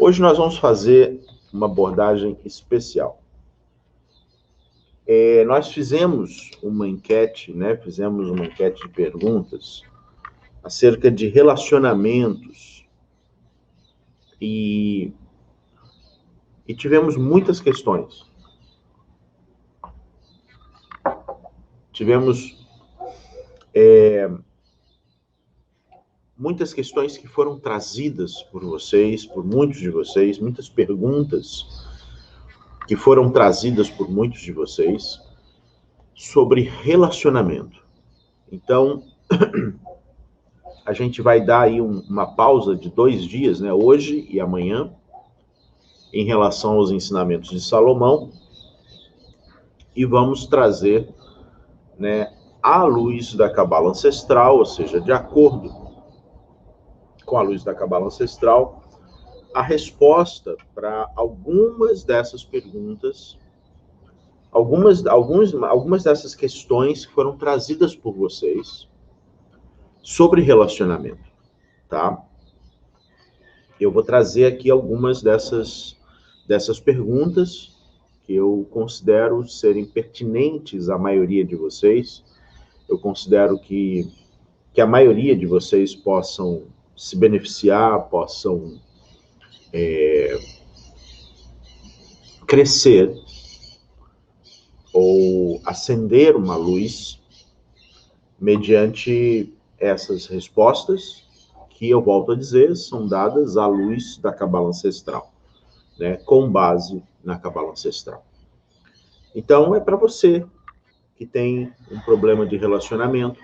Hoje nós vamos fazer uma abordagem especial. Nós fizemos uma enquete, Fizemos uma enquete de perguntas acerca de relacionamentos e tivemos muitas questões. Tivemos muitas questões que foram trazidas por vocês, por muitos de vocês, muitas perguntas que foram trazidas por muitos de vocês sobre relacionamento. Então, a gente vai dar aí uma pausa de 2 dias, hoje e amanhã, em relação aos ensinamentos de Salomão, e vamos trazer, à luz da Cabala Ancestral, ou seja, de acordo com a luz da Cabala Ancestral, a resposta para algumas dessas perguntas, algumas dessas questões que foram trazidas por vocês sobre relacionamento, tá? Eu vou trazer aqui algumas dessas perguntas que eu considero serem pertinentes à maioria de vocês. Eu considero que a maioria de vocês possam se beneficiar, possam crescer ou acender uma luz mediante essas respostas que, eu volto a dizer, são dadas à luz da Cabala Ancestral, com base na Cabala Ancestral. Então, é para você que tem um problema de relacionamento,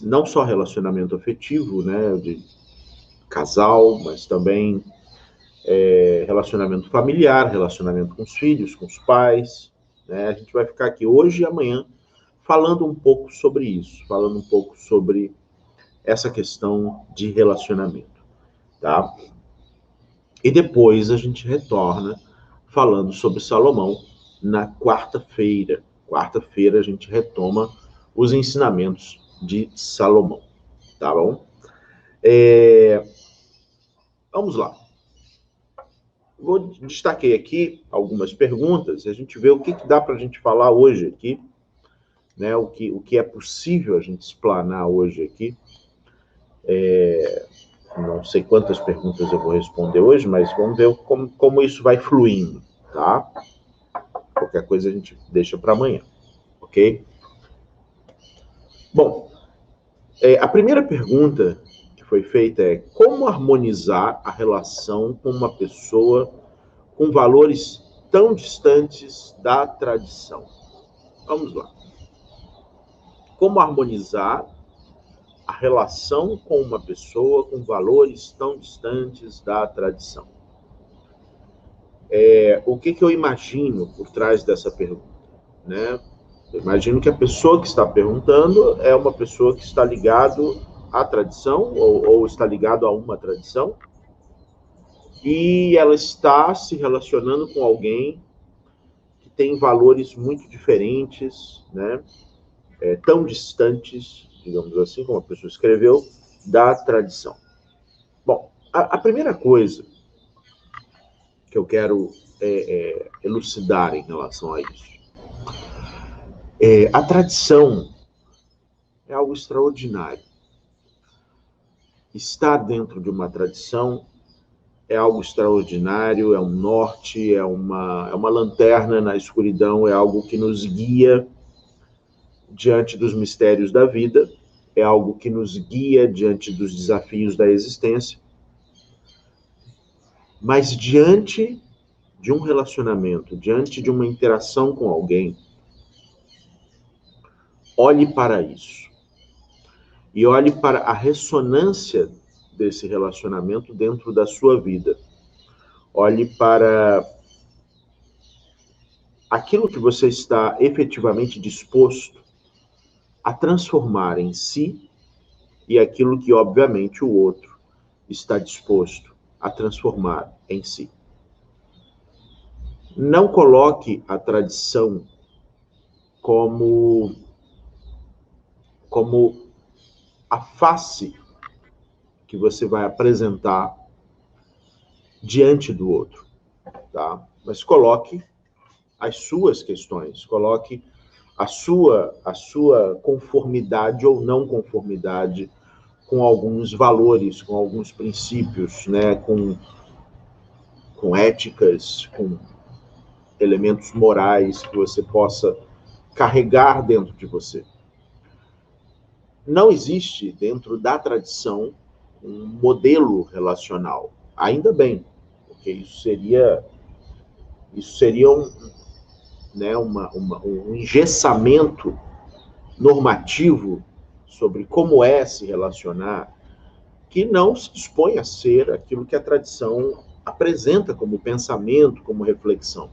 não só relacionamento afetivo, de casal, mas também relacionamento familiar, relacionamento com os filhos, com os pais, A gente vai ficar aqui hoje e amanhã falando um pouco sobre isso, falando um pouco sobre essa questão de relacionamento, tá? E depois a gente retorna falando sobre Salomão na quarta-feira. Quarta-feira a gente retoma os ensinamentos de Salomão, tá bom? Vamos lá. Destaquei aqui algumas perguntas, e a gente vê o que dá para a gente falar hoje aqui, o que é possível a gente explanar hoje aqui. Não sei quantas perguntas eu vou responder hoje, mas vamos ver como isso vai fluindo, tá? Qualquer coisa a gente deixa para amanhã, ok? Bom, a primeira pergunta que foi feita é: como harmonizar a relação com uma pessoa com valores tão distantes da tradição? Vamos lá. Como harmonizar a relação com uma pessoa com valores tão distantes da tradição? O que eu imagino por trás dessa pergunta, Eu imagino que a pessoa que está perguntando é uma pessoa que está ligado à tradição, ou está ligado a uma tradição, e ela está se relacionando com alguém que tem valores muito diferentes, tão distantes, digamos assim, como a pessoa escreveu, da tradição. Bom, a primeira coisa que eu quero elucidar em relação a isso. A tradição é algo extraordinário. Estar dentro de uma tradição é algo extraordinário, é um norte, é uma lanterna na escuridão, é algo que nos guia diante dos mistérios da vida, é algo que nos guia diante dos desafios da existência. Mas diante de um relacionamento, diante de uma interação com alguém, olhe para isso. E olhe para a ressonância desse relacionamento dentro da sua vida. Olhe para aquilo que você está efetivamente disposto a transformar em si e aquilo que, obviamente, o outro está disposto a transformar em si. Não coloque a tradição como a face que você vai apresentar diante do outro, tá? Mas coloque as suas questões, coloque a sua conformidade ou não conformidade com alguns valores, com alguns princípios, né? Com éticas, com elementos morais que você possa carregar dentro de você. Não existe dentro da tradição um modelo relacional. Ainda bem, porque isso seria um engessamento normativo sobre como é se relacionar, que não se dispõe a ser aquilo que a tradição apresenta como pensamento, como reflexão.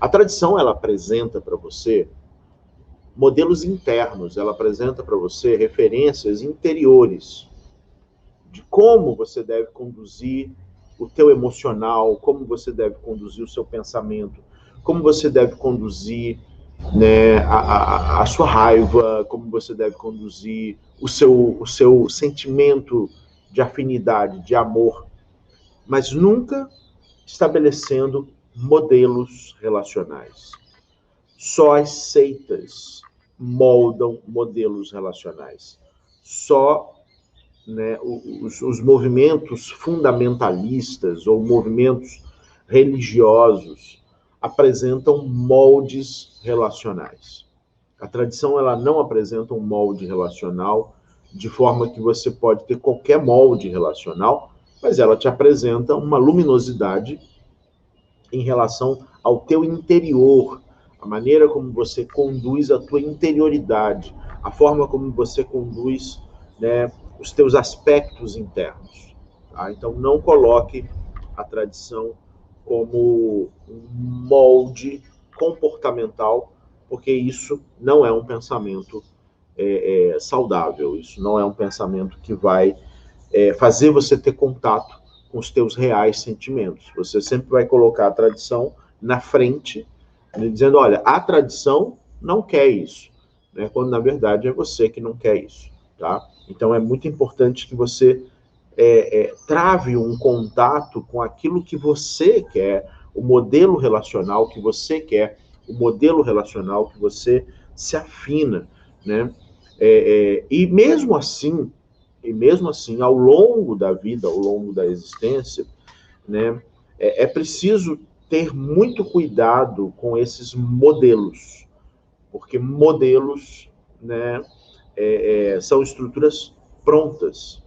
A tradição, ela apresenta para você modelos internos, ela apresenta para você referências interiores de como você deve conduzir o teu emocional, como você deve conduzir o seu pensamento, como você deve conduzir, né, a sua raiva, como você deve conduzir o seu sentimento de afinidade, de amor, mas nunca estabelecendo modelos relacionais. Só as seitas moldam modelos relacionais. Só, né, os movimentos fundamentalistas ou movimentos religiosos apresentam moldes relacionais. A tradição, ela não apresenta um molde relacional de forma que você pode ter qualquer molde relacional, mas ela te apresenta uma luminosidade em relação ao teu interior, a maneira como você conduz a tua interioridade, a forma como você conduz, né, os teus aspectos internos. Tá? Então, não coloque a tradição como um molde comportamental, porque isso não é um pensamento saudável, isso não é um pensamento que vai fazer você ter contato com os teus reais sentimentos. Você sempre vai colocar a tradição na frente, dizendo, olha, a tradição não quer isso, né? Quando na verdade é você que não quer isso, tá? Então é muito importante que você trave um contato com aquilo que você quer, o modelo relacional que você quer, o modelo relacional que você se afina, né? E mesmo assim, ao longo da vida, ao longo da existência, né, é preciso ter muito cuidado com esses modelos, porque modelos, né, são estruturas prontas.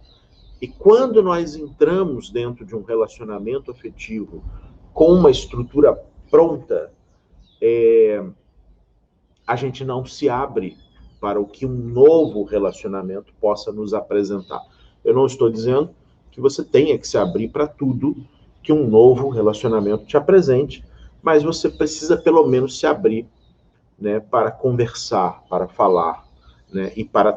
E quando nós entramos dentro de um relacionamento afetivo com uma estrutura pronta, a gente não se abre para o que um novo relacionamento possa nos apresentar. Eu não estou dizendo que você tenha que se abrir para tudo que um novo relacionamento te apresente, mas você precisa pelo menos se abrir, né, para conversar, para falar, né, e para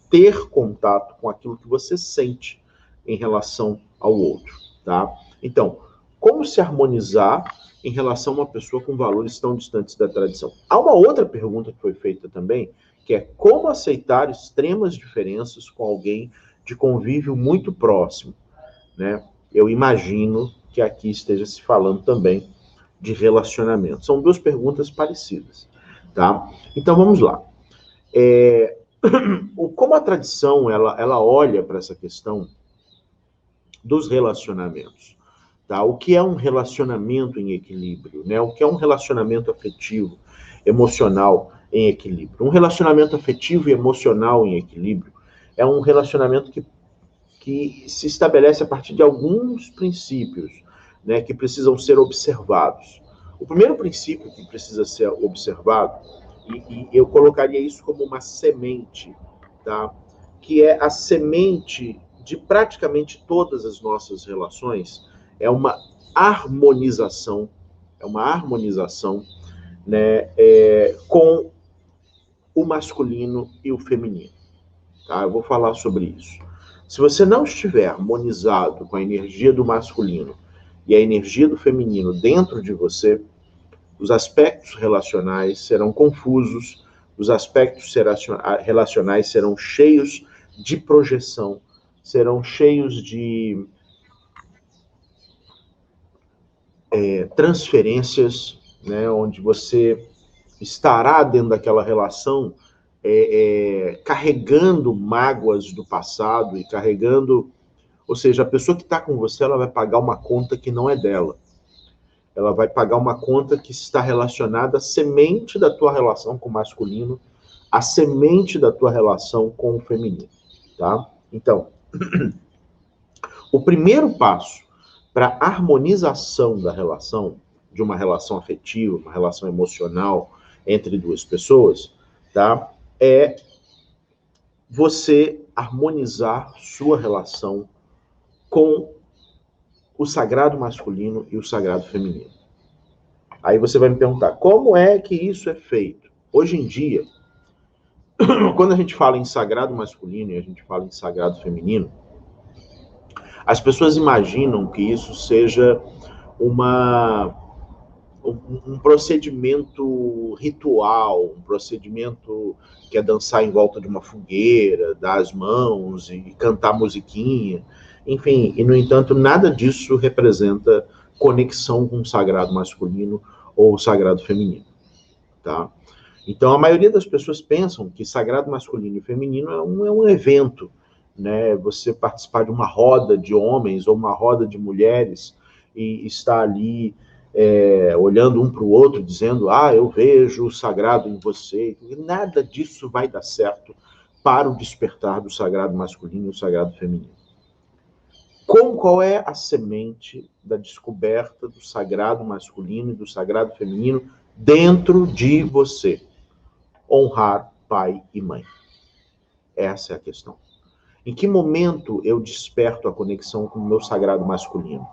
ter contato com aquilo que você sente em relação ao outro, tá? Então, como se harmonizar em relação a uma pessoa com valores tão distantes da tradição? Há uma outra pergunta que foi feita também, que é como aceitar extremas diferenças com alguém de convívio muito próximo, né? Eu imagino que aqui esteja se falando também de relacionamento. São duas perguntas parecidas, tá? Então vamos lá. Como a tradição ela olha para essa questão dos relacionamentos, tá? O que é um relacionamento em equilíbrio, né? O que é um relacionamento afetivo, emocional em equilíbrio? Um relacionamento afetivo e emocional em equilíbrio é um relacionamento que se estabelece a partir de alguns princípios, né, que precisam ser observados. O primeiro princípio que precisa ser observado, e eu colocaria isso como uma semente, tá? Que é a semente de praticamente todas as nossas relações, é uma harmonização, né, com o masculino e o feminino. Tá? Eu vou falar sobre isso. Se você não estiver harmonizado com a energia do masculino e a energia do feminino dentro de você, os aspectos relacionais serão confusos, os aspectos relacionais serão cheios de projeção, serão cheios de transferências, né, onde você estará dentro daquela relação carregando mágoas do passado e carregando, ou seja, a pessoa que está com você, ela vai pagar uma conta que não é dela. Ela vai pagar uma conta que está relacionada à semente da tua relação com o masculino, à semente da tua relação com o feminino, tá? Então, o primeiro passo para a harmonização da relação, de uma relação afetiva, uma relação emocional entre duas pessoas, tá? É você harmonizar sua relação com o sagrado masculino e o sagrado feminino. Aí você vai me perguntar, como é que isso é feito? Hoje em dia, quando a gente fala em sagrado masculino e a gente fala em sagrado feminino, as pessoas imaginam que isso seja um procedimento ritual, um procedimento que é dançar em volta de uma fogueira, dar as mãos e cantar musiquinha, enfim, e no entanto nada disso representa conexão com o sagrado masculino ou o sagrado feminino, tá? Então a maioria das pessoas pensam que sagrado masculino e feminino é um evento, né? Você participar de uma roda de homens ou uma roda de mulheres e estar ali olhando um para o outro, dizendo, eu vejo o sagrado em você. Nada disso vai dar certo para o despertar do sagrado masculino e do sagrado feminino. Qual é a semente da descoberta do sagrado masculino e do sagrado feminino dentro de você? Honrar pai e mãe. Essa é a questão. Em que momento eu desperto a conexão com o meu sagrado masculino?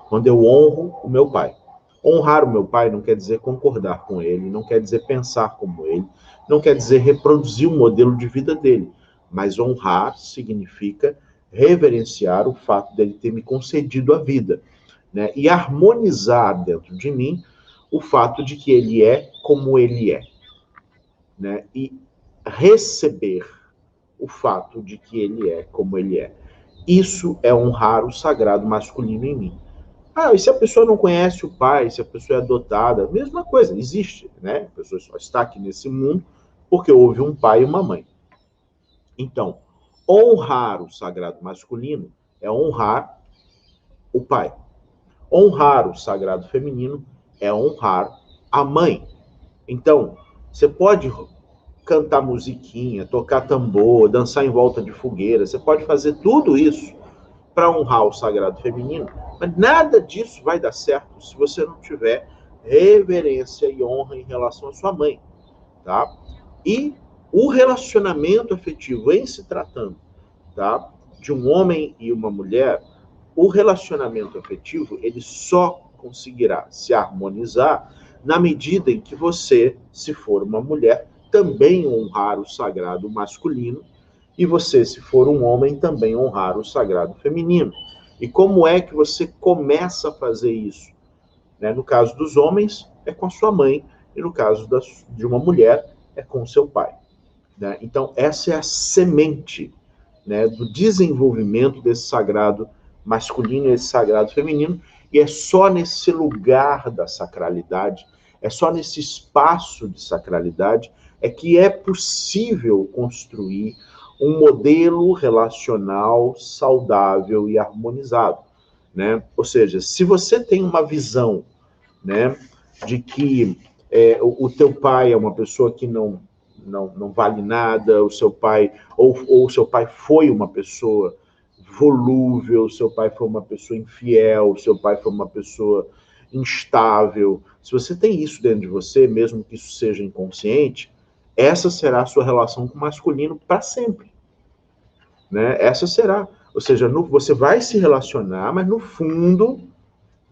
Quando eu honro o meu pai. Honrar o meu pai não quer dizer concordar com ele, não quer dizer pensar como ele, não quer dizer reproduzir o modelo de vida dele. Mas honrar significa reverenciar o fato dele ter me concedido a vida, né? E harmonizar dentro de mim o fato de que ele é como ele é, né? E receber o fato de que ele é como ele é. Isso é honrar o sagrado masculino em mim. E se a pessoa não conhece o pai, se a pessoa é adotada, mesma coisa, existe, né? A pessoa só está aqui nesse mundo porque houve um pai e uma mãe. Então, honrar o sagrado masculino é honrar o pai. Honrar o sagrado feminino é honrar a mãe. Então, você pode cantar musiquinha, tocar tambor, dançar em volta de fogueira, você pode fazer tudo isso para honrar o sagrado feminino, mas nada disso vai dar certo se você não tiver reverência e honra em relação à sua mãe, tá? E o relacionamento afetivo em se tratando, tá, de um homem e uma mulher, o relacionamento afetivo, ele só conseguirá se harmonizar na medida em que você, se for uma mulher, também honrar o sagrado masculino, e você, se for um homem, também honrar o sagrado feminino. E como é que você começa a fazer isso? Né? No caso dos homens, é com a sua mãe, e no caso de uma mulher, é com o seu pai. Né? Então, essa é a semente, né, do desenvolvimento desse sagrado masculino e esse sagrado feminino, e é só nesse lugar da sacralidade, é só nesse espaço de sacralidade, é que é possível construir um modelo relacional saudável e harmonizado, né? Ou seja, se você tem uma visão, né, de que o teu pai é uma pessoa que não vale nada, o seu pai, ou o seu pai foi uma pessoa volúvel, o seu pai foi uma pessoa infiel, o seu pai foi uma pessoa instável. Se você tem isso dentro de você, mesmo que isso seja inconsciente, essa será a sua relação com o masculino para sempre. Né? Essa será. Ou seja, você vai se relacionar, mas no fundo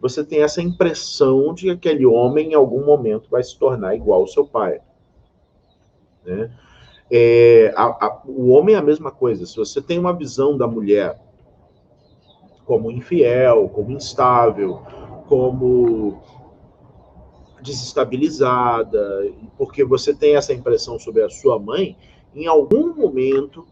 você tem essa impressão de que aquele homem em algum momento vai se tornar igual ao seu pai. Né? O homem é a mesma coisa. Se você tem uma visão da mulher como infiel, como instável, como desestabilizada, porque você tem essa impressão sobre a sua mãe, em algum momento,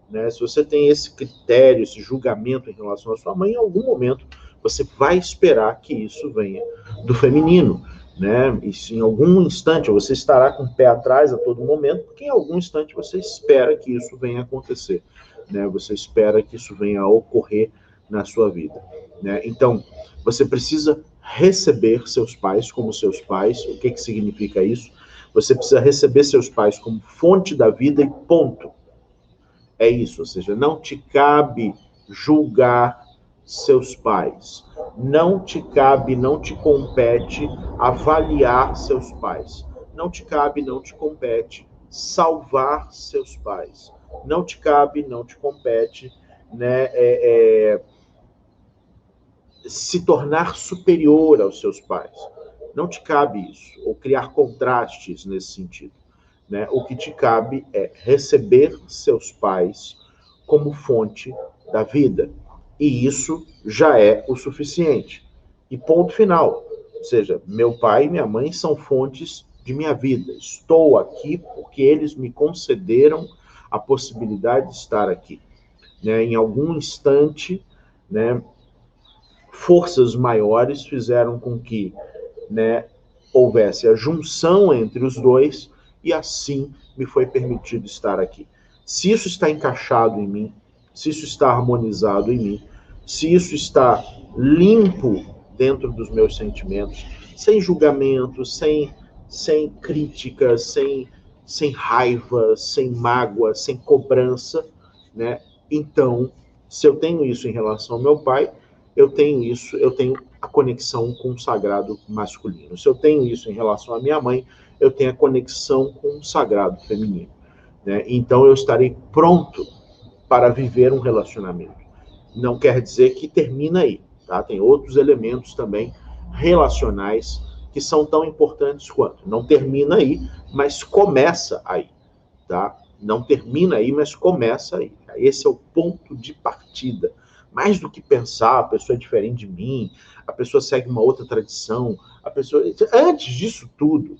né, se você tem esse critério, esse julgamento em relação à sua mãe, em algum momento você vai esperar que isso venha do feminino, né? E se em algum instante você estará com o pé atrás a todo momento, porque em algum instante você espera que isso venha acontecer, né? Você espera que isso venha a ocorrer na sua vida, né? Então, você precisa receber seus pais como seus pais. O que significa isso? Você precisa receber seus pais como fonte da vida e ponto. É isso, ou seja, não te cabe julgar seus pais. Não te cabe, não te compete avaliar seus pais. Não te cabe, não te compete salvar seus pais. Não te cabe, não te compete, né, se tornar superior aos seus pais. Não te cabe isso, ou criar contrastes nesse sentido, né? O que te cabe é receber seus pais como fonte da vida. E isso já é o suficiente. E ponto final. Ou seja, meu pai e minha mãe são fontes de minha vida. Estou aqui porque eles me concederam a possibilidade de estar aqui, né? Em algum instante, né, forças maiores fizeram com que, né, houvesse a junção entre os dois e assim me foi permitido estar aqui. Se isso está encaixado em mim, se isso está harmonizado em mim, se isso está limpo dentro dos meus sentimentos, sem julgamento, sem crítica, sem raiva, sem mágoa, sem cobrança, né? Então, se eu tenho isso em relação ao meu pai, eu tenho a conexão com o sagrado masculino. Se eu tenho isso em relação à minha mãe, eu tenho a conexão com o sagrado feminino, né? Então eu estarei pronto para viver um relacionamento. Não quer dizer que termina aí, tá? Tem outros elementos também relacionais que são tão importantes quanto. Não termina aí, mas começa aí, tá? Não termina aí, mas começa aí. Esse é o ponto de partida. Mais do que pensar, a pessoa é diferente de mim, a pessoa segue uma outra tradição, a pessoa... Antes disso tudo,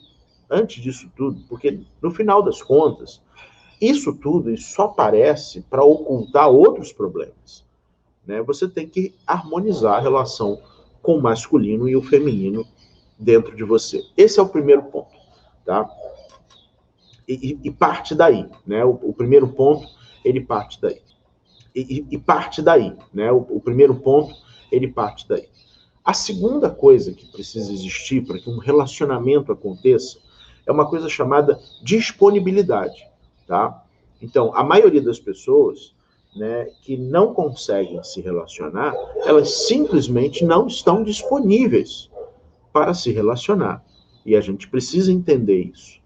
porque no final das contas, isso tudo só aparece para ocultar outros problemas, né? Você tem que harmonizar a relação com o masculino e o feminino dentro de você. Esse é o primeiro ponto, tá? E parte daí, né? O primeiro ponto, ele parte daí. E parte daí, né? O primeiro ponto, ele parte daí. A segunda coisa que precisa existir para que um relacionamento aconteça é uma coisa chamada disponibilidade, tá? Então, a maioria das pessoas, né, que não conseguem se relacionar, elas simplesmente não estão disponíveis para se relacionar. E a gente precisa entender isso,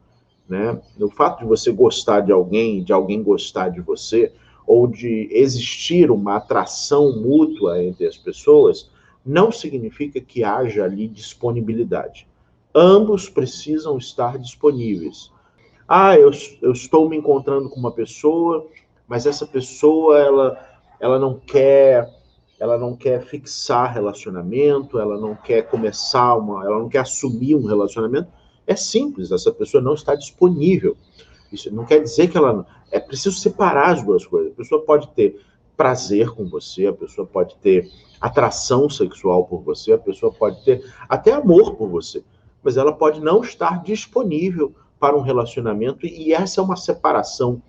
né? O fato de você gostar de alguém gostar de você, ou de existir uma atração mútua entre as pessoas, não significa que haja ali disponibilidade. Ambos precisam estar disponíveis. Eu estou me encontrando com uma pessoa, mas essa pessoa ela ela não quer fixar relacionamento, ela não quer ela não quer assumir um relacionamento. É simples, essa pessoa não está disponível. Isso não quer dizer que ela... É preciso separar as duas coisas. A pessoa pode ter prazer com você, a pessoa pode ter atração sexual por você, a pessoa pode ter até amor por você, mas ela pode não estar disponível para um relacionamento, e essa é uma separação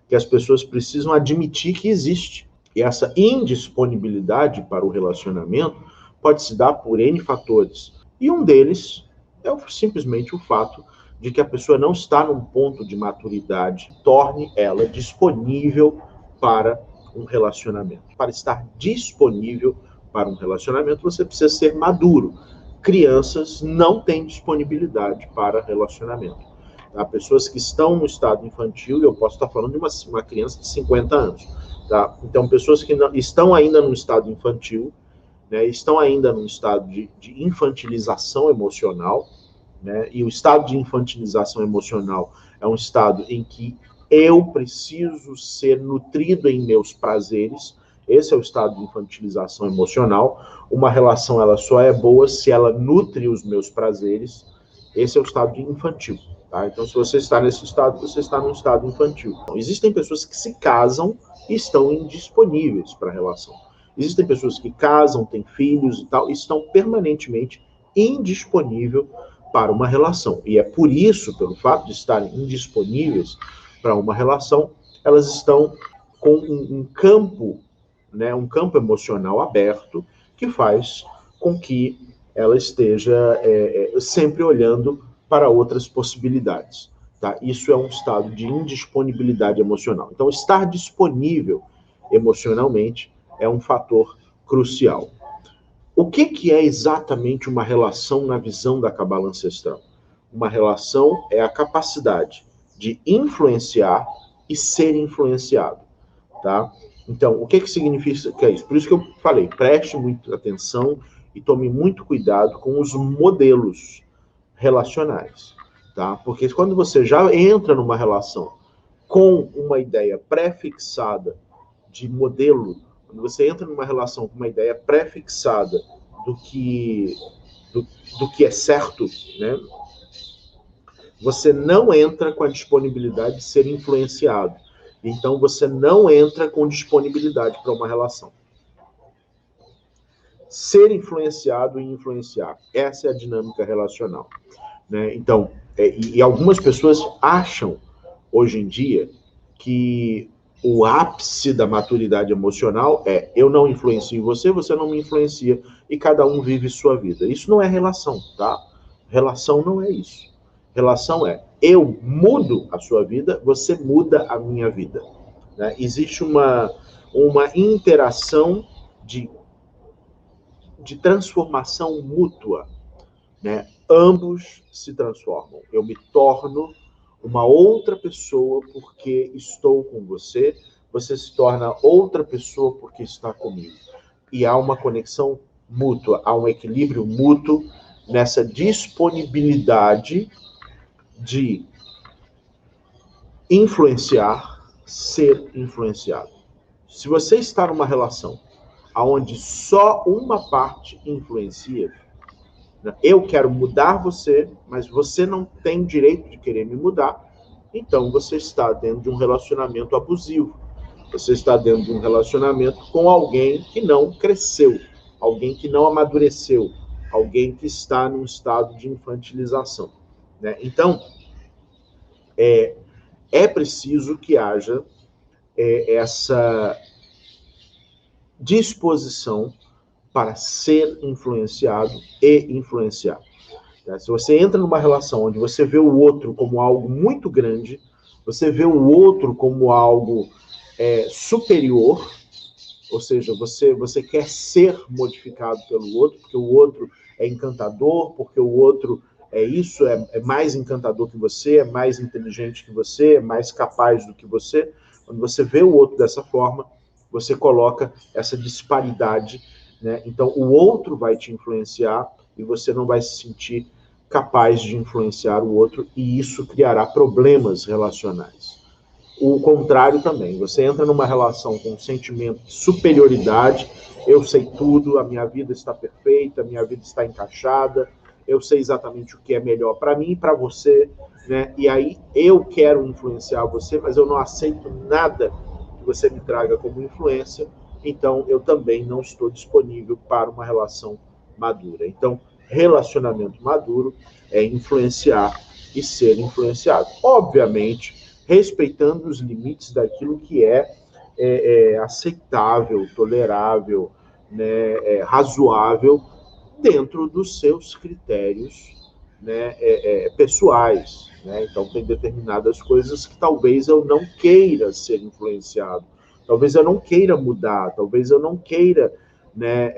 que as pessoas precisam admitir que existe. E essa indisponibilidade para o relacionamento pode se dar por N fatores. E um deles é simplesmente o fato de que a pessoa não está num ponto de maturidade que torne ela disponível para um relacionamento. Para estar disponível para um relacionamento, você precisa ser maduro. Crianças não têm disponibilidade para relacionamento. Há pessoas que estão no estado infantil, e eu posso estar falando de uma criança de 50 anos. Tá? Então, pessoas que não, estão ainda no estado infantil, né, estão ainda num estado de infantilização emocional, né, e o estado de infantilização emocional é um estado em que eu preciso ser nutrido em meus prazeres. Esse é o estado de infantilização emocional. Uma relação ela só é boa se ela nutre os meus prazeres. Esse é o estado de infantil. Tá? Então, se você está nesse estado, você está num estado infantil. Então, existem pessoas que se casam e estão indisponíveis para a relação. Existem pessoas que casam, têm filhos e tal, e estão permanentemente indisponíveis para uma relação. E é por isso, pelo fato de estarem indisponíveis para uma relação, elas estão com um campo, né, um campo emocional aberto que faz com que ela esteja sempre olhando para outras possibilidades. Tá? Isso é um estado de indisponibilidade emocional. Então, estar disponível emocionalmente é um fator crucial. O que é exatamente uma relação na visão da Cabala ancestral? Uma relação é a capacidade de influenciar e ser influenciado, tá? Então, o que significa isso? Por isso que eu falei, preste muita atenção e tome muito cuidado com os modelos relacionais, tá? Porque quando você já entra numa relação com uma ideia pré-fixada de modelo, quando você entra numa relação com uma ideia pré-fixada do que é certo, né? Você não entra com a disponibilidade de ser influenciado. Então, você não entra com disponibilidade para uma relação. Ser influenciado e influenciar. Essa é a dinâmica relacional. Né? Então, e algumas pessoas acham, hoje em dia, que o ápice da maturidade emocional é eu não influencio você, você não me influencia, e cada um vive sua vida. Isso não é relação, tá? Relação não é isso. Relação é eu mudo a sua vida, você muda a minha vida. Né? Existe uma interação de transformação mútua. Né? Ambos se transformam. Eu me torno uma outra pessoa porque estou com você, você se torna outra pessoa porque está comigo. E há uma conexão mútua, há um equilíbrio mútuo nessa disponibilidade de influenciar, ser influenciado. Se você está numa relação onde só uma parte influencia, eu quero mudar você, mas você não tem direito de querer me mudar, então você está dentro de um relacionamento abusivo. Você está dentro de um relacionamento com alguém que não cresceu, alguém que não amadureceu, alguém que está num estado de infantilização. Né? Então, é preciso que haja essa disposição para ser influenciado e influenciar. Se você entra numa relação onde você vê o outro como algo muito grande, você vê o outro como algo superior, ou seja, você quer ser modificado pelo outro, porque o outro é encantador, porque o outro é mais encantador que você, é mais inteligente que você, é mais capaz do que você. Quando você vê o outro dessa forma, você coloca essa disparidade, né? Então, o outro vai te influenciar e você não vai se sentir capaz de influenciar o outro, e isso criará problemas relacionais. O contrário também, você entra numa relação com um sentimento de superioridade, eu sei tudo, a minha vida está perfeita, a minha vida está encaixada, eu sei exatamente o que é melhor para mim e para você, né? E aí eu quero influenciar você, mas eu não aceito nada que você me traga como influência, então eu também não estou disponível para uma relação madura. Então, relacionamento maduro é influenciar e ser influenciado. Obviamente, respeitando os limites daquilo que é aceitável, tolerável, né, razoável, dentro dos seus critérios, né, pessoais. Né? Então, tem determinadas coisas que talvez eu não queira ser influenciado, talvez eu não queira mudar, talvez eu não queira, né,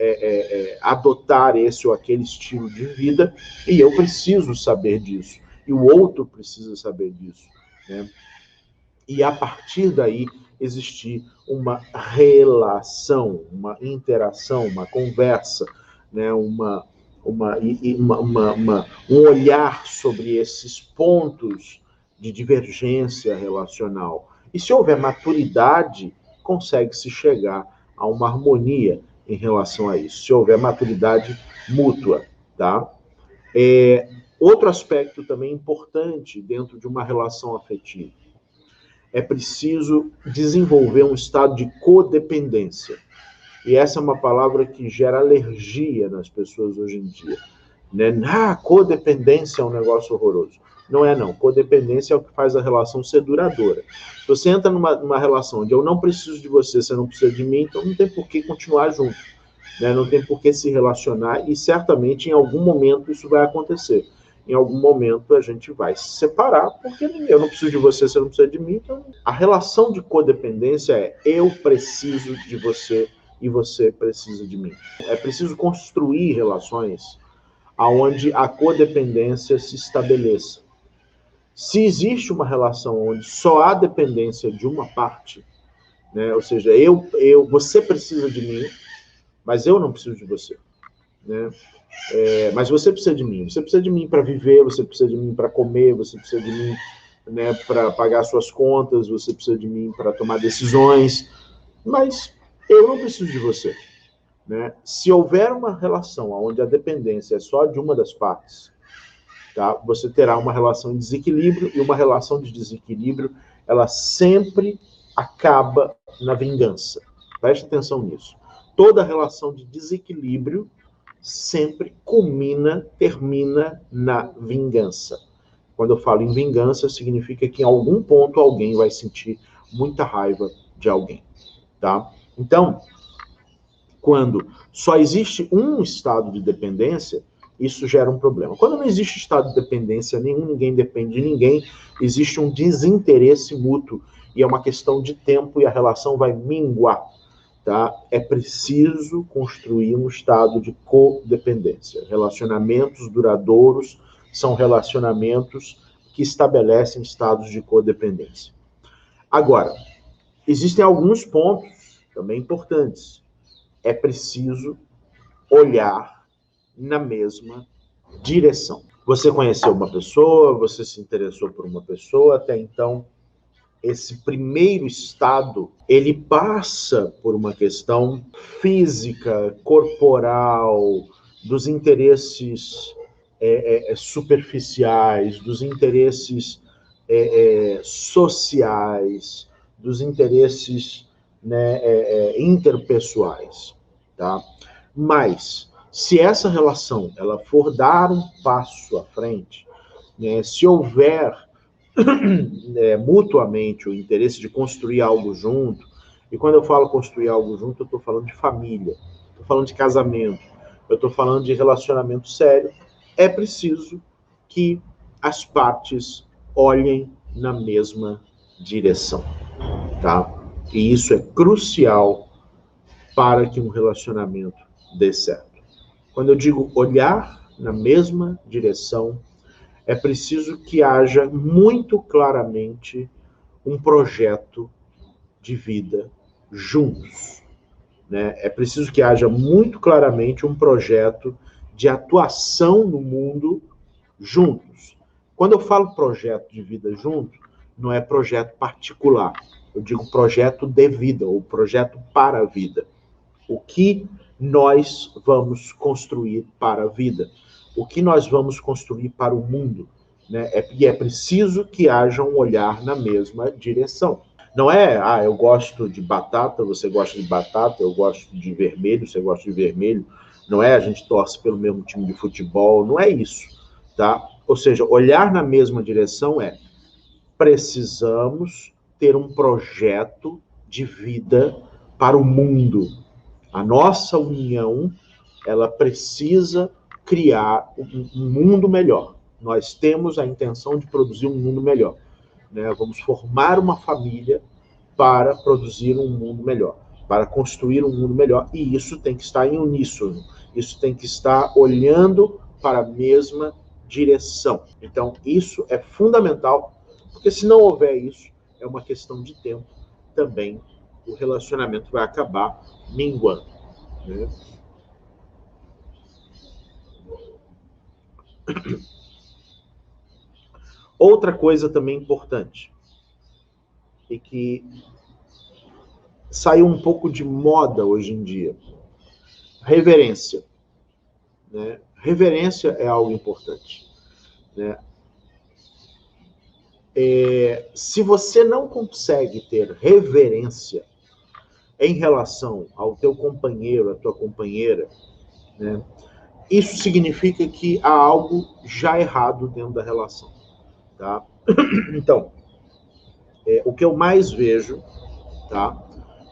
adotar esse ou aquele estilo de vida, e eu preciso saber disso, e o outro precisa saber disso. Né? E a partir daí existir uma relação, uma interação, uma conversa, né? um olhar sobre esses pontos de divergência relacional. E se houver maturidade, consegue-se chegar a uma harmonia em relação a isso, se houver maturidade mútua, tá? Outro aspecto também importante dentro de uma relação afetiva: é preciso desenvolver um estado de codependência. E essa é uma palavra que gera alergia nas pessoas hoje em dia. Né? Codependência é um negócio horroroso. Não é, não. Codependência é o que faz a relação ser duradoura. Se você entra numa relação onde eu não preciso de você, você não precisa de mim, então não tem por que continuar junto. Né? Não tem por que se relacionar e certamente em algum momento isso vai acontecer. Em algum momento a gente vai se separar, porque eu não preciso de você, você não precisa de mim. Então, a relação de codependência é eu preciso de você e você precisa de mim. É preciso construir relações onde a codependência se estabeleça. Se existe uma relação onde só há dependência de uma parte, né, ou seja, você precisa de mim, mas eu não preciso de você, né? Mas você precisa de mim. Você precisa de mim para viver, você precisa de mim para comer, você precisa de mim, né, para pagar suas contas, você precisa de mim para tomar decisões, mas eu não preciso de você. Né? Se houver uma relação onde a dependência é só de uma das partes, tá? Você terá uma relação de desequilíbrio, e uma relação de desequilíbrio, ela sempre acaba na vingança. Preste atenção nisso. Toda relação de desequilíbrio sempre termina na vingança. Quando eu falo em vingança, significa que em algum ponto alguém vai sentir muita raiva de alguém, tá? Então, quando só existe um estado de dependência, isso gera um problema. Quando não existe estado de dependência nenhum, ninguém depende de ninguém, existe um desinteresse mútuo, e é uma questão de tempo e a relação vai minguar. Tá? É preciso construir um estado de codependência. Relacionamentos duradouros são relacionamentos que estabelecem estados de codependência. Agora, existem alguns pontos também importantes. É preciso olhar na mesma direção. Você conheceu uma pessoa, você se interessou por uma pessoa, até então esse primeiro estado, ele passa por uma questão física, corporal, dos interesses superficiais, dos interesses sociais, dos interesses, né, interpessoais, tá? Mas, se essa relação ela for dar um passo à frente, né, se houver mutuamente o interesse de construir algo junto, e quando eu falo construir algo junto, eu estou falando de família, estou falando de casamento, eu estou falando de relacionamento sério, é preciso que as partes olhem na mesma direção, tá? E isso é crucial para que um relacionamento dê certo. Quando eu digo olhar na mesma direção, é preciso que haja muito claramente um projeto de vida juntos. Né? É preciso que haja muito claramente um projeto de atuação no mundo juntos. Quando eu falo projeto de vida junto, não é projeto particular. Eu digo projeto de vida, ou projeto para a vida. O que nós vamos construir para a vida? O que nós vamos construir para o mundo? Né? E é preciso que haja um olhar na mesma direção. Não é, eu gosto de batata, você gosta de batata, eu gosto de vermelho, você gosta de vermelho. Não é a gente torce pelo mesmo time de futebol, não é isso, tá? Ou seja, olhar na mesma direção precisamos ter um projeto de vida para o mundo. A nossa união, ela precisa criar um mundo melhor. Nós temos a intenção de produzir um mundo melhor. Né? Vamos formar uma família para produzir um mundo melhor, para construir um mundo melhor. E isso tem que estar em uníssono. Isso tem que estar olhando para a mesma direção. Então, isso é fundamental, porque se não houver isso, é uma questão de tempo também. O relacionamento vai acabar minguando. Né? Outra coisa também importante, e que saiu um pouco de moda hoje em dia, reverência. Né? Reverência é algo importante. Né? Se você não consegue ter reverência, em relação ao teu companheiro, à tua companheira, né, isso significa que há algo já errado dentro da relação, tá? Então, o que eu mais vejo, tá?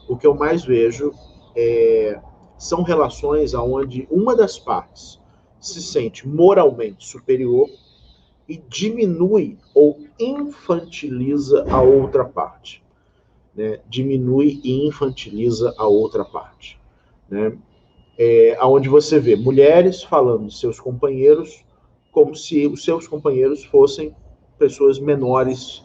O que eu mais vejo são relações onde uma das partes se sente moralmente superior e diminui ou infantiliza a outra parte, né? Diminui e infantiliza a outra parte, né? Onde você vê mulheres falando de seus companheiros como se os seus companheiros fossem pessoas menores,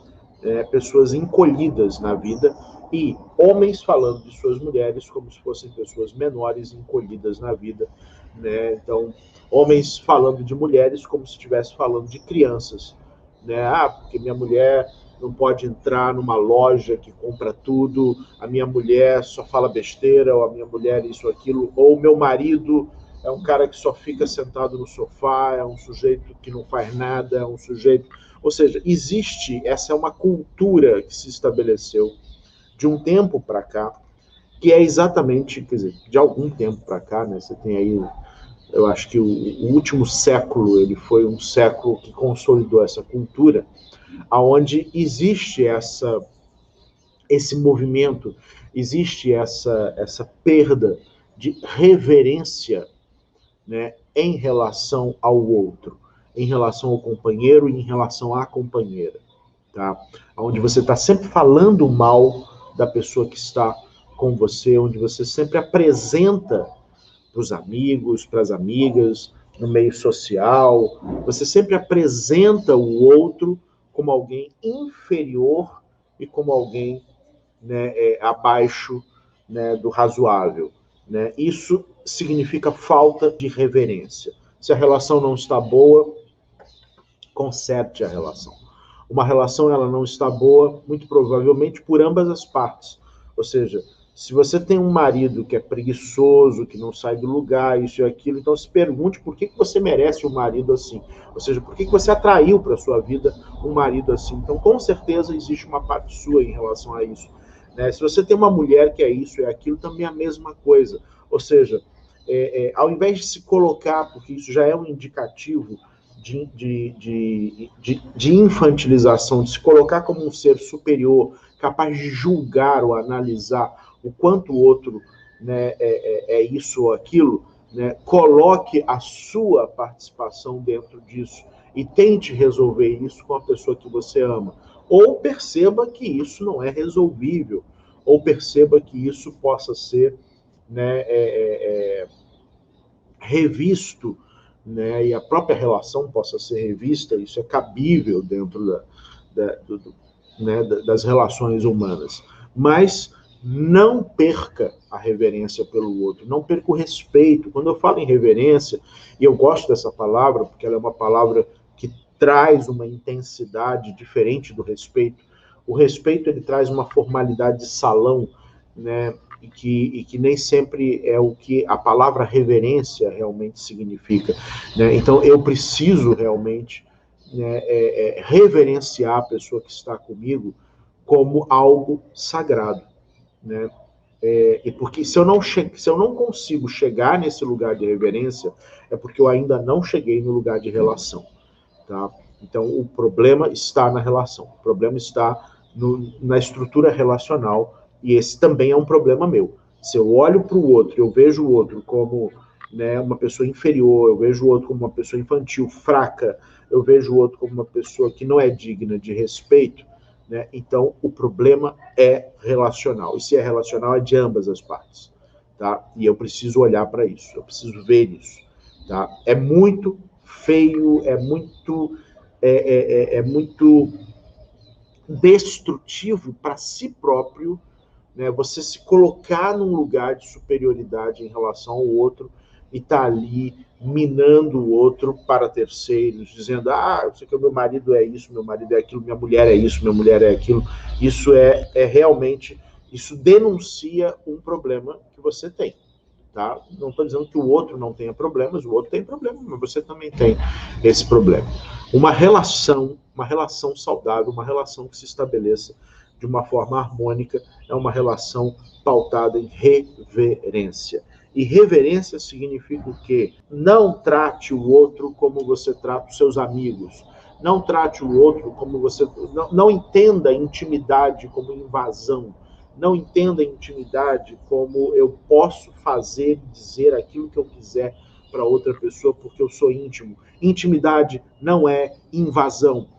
pessoas encolhidas na vida, e homens falando de suas mulheres como se fossem pessoas menores encolhidas na vida, né? Então, homens falando de mulheres como se estivesse falando de crianças, né? Porque minha mulher não pode entrar numa loja que compra tudo, a minha mulher só fala besteira, ou a minha mulher isso, aquilo, ou o meu marido é um cara que só fica sentado no sofá, é um sujeito que não faz nada, é um sujeito... Ou seja, essa é uma cultura que se estabeleceu de um tempo para cá, que é exatamente, quer dizer, de algum tempo para cá, né? Você tem aí, eu acho que o último século, ele foi um século que consolidou essa cultura, aonde existe esse movimento, existe essa perda de reverência, né, em relação ao outro, em relação ao companheiro e em relação à companheira, tá? Onde você está sempre falando mal da pessoa que está com você, onde você sempre apresenta para os amigos, para as amigas, no meio social, você sempre apresenta o outro como alguém inferior e como alguém, né, abaixo, né, do razoável, né? Isso significa falta de reverência. Se a relação não está boa, conserte a relação. Uma relação ela não está boa, muito provavelmente por ambas as partes. Ou seja, se você tem um marido que é preguiçoso, que não sai do lugar, isso e aquilo, então se pergunte por que você merece um marido assim. Ou seja, por que você atraiu para a sua vida um marido assim. Então, com certeza, existe uma parte sua em relação a isso, né? Se você tem uma mulher que é isso e aquilo, também é a mesma coisa. Ou seja, ao invés de se colocar, porque isso já é um indicativo de infantilização, de se colocar como um ser superior, capaz de julgar ou analisar o quanto o outro, né, é isso ou aquilo, né, coloque a sua participação dentro disso e tente resolver isso com a pessoa que você ama. Ou perceba que isso não é resolvível, ou perceba que isso possa ser, né, revisto, né, e a própria relação possa ser revista, isso é cabível dentro né, das relações humanas. Mas não perca a reverência pelo outro, não perca o respeito. Quando eu falo em reverência, e eu gosto dessa palavra, porque ela é uma palavra que traz uma intensidade diferente do respeito. O respeito, ele traz uma formalidade de salão, né, e que nem sempre é o que a palavra reverência realmente significa, né? Então, eu preciso realmente, né, reverenciar a pessoa que está comigo como algo sagrado, né? E porque se eu não consigo chegar nesse lugar de reverência, é porque eu ainda não cheguei no lugar de relação, tá? Então, o problema está na relação, o problema está na estrutura relacional, e esse também é um problema meu. Se eu olho para o outro, eu vejo o outro como, né, uma pessoa inferior, eu vejo o outro como uma pessoa infantil, fraca, eu vejo o outro como uma pessoa que não é digna de respeito, né, então o problema é relacional. E se é relacional, é de ambas as partes, tá? E eu preciso olhar para isso, eu preciso ver isso, tá? É muito feio, é muito destrutivo para si próprio, né? Você se colocar num lugar de superioridade em relação ao outro e tá ali minando o outro para terceiros, dizendo, eu sei que o meu marido é isso, meu marido é aquilo, minha mulher é isso, minha mulher é aquilo. Isso é realmente, isso denuncia um problema que você tem. Tá? Não estou dizendo que o outro não tenha problemas, o outro tem problema, mas você também tem esse problema. Uma relação saudável, uma relação que se estabeleça de uma forma harmônica, é uma relação pautada em reverência. E reverência significa o quê? Não trate o outro como você trata os seus amigos. Não trate o outro como você... Não entenda intimidade como invasão. Não entenda intimidade como eu posso fazer e dizer aquilo que eu quiser para outra pessoa porque eu sou íntimo. Intimidade não é invasão.